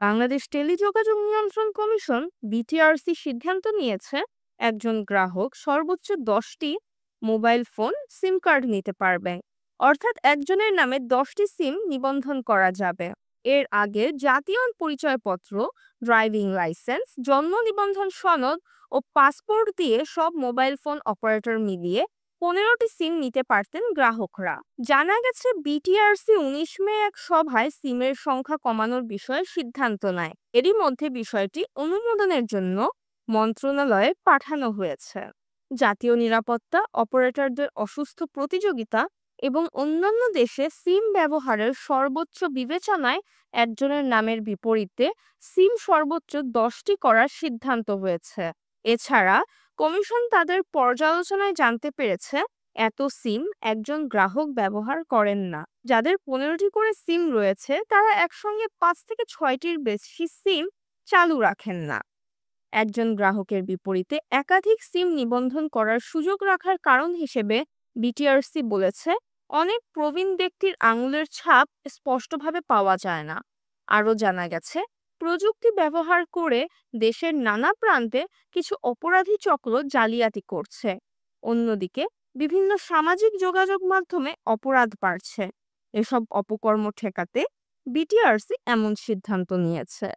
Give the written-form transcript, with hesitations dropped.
বাংলাদেশ টেলিযোগাযোগ নিয়ন্ত্রণ commission BTRC সিদ্ধান্ত নিয়েছে একজন গ্রাহক সর্বোচ্চ 10টি মোবাইল ফোন সিম কার্ড নিতে পারবে। অর্থাৎ একজনের নামে 10টি সিম নিবন্ধন করা যাবে। এর আগে জাতীয় পরিচয়পত্র, ড্রাইভিং লাইসেন্স, জন্ম নিবন্ধন সনদ ও পাসপোর্ট দিয়ে সব মোবাইল ফোন অপারেটর মিলিয়ে 15টি সিম নিতে পারতেন গ্রাহকরা। জানা গেছে বিটিআরসি 19 মে এক সভায় সিমের সংখ্যা কমানোর বিষয়ে সিদ্ধান্ত নেয়। এরই মধ্যে বিষয়টি অনুমোদনের জন্য মন্ত্রণালয়ে পাঠানো হয়েছে। জাতীয় নিরাপত্তা, অপারেটরদের অসুস্থ প্রতিযোগিতা এবং অন্যান্য দেশে সিম ব্যবহারের সর্বোচ্চ বিবেচনায় একজনের নামের বিপরীতে সিম সর্বোচ্চ 10টি করার সিদ্ধান্ত হয়েছে। এছাড়া কমিশন তাদের পর্যালোচনায় জানতে পেরেছে এত সিম একজন গ্রাহক ব্যবহার করেন না। যাদের 15টি করে সিম রয়েছে তারা একসঙ্গে 5 থেকে 6টির বেশি সিম চালু রাখেন না। একজন গ্রাহকের বিপরীতে একাধিক সিম নিবন্ধন করার সুযোগ রাখার কারণ হিসেবে বিটিআরসি বলেছে, অনেক প্রবীণ ব্যক্তির আঙুলের ছাপ স্পষ্টভাবে পাওয়া যায় না। আরও জানা গেছে, প্রযুক্তি ব্যবহার করে দেশের নানা প্রান্তে কিছু অপরাধী চক্র জালিয়াতি করছে। অন্যদিকে বিভিন্ন সামাজিক যোগাযোগ মাধ্যমে অপরাধ বাড়ছে। এসব অপকর্ম ঠেকাতে বিটিআরসি এমন সিদ্ধান্ত নিয়েছে।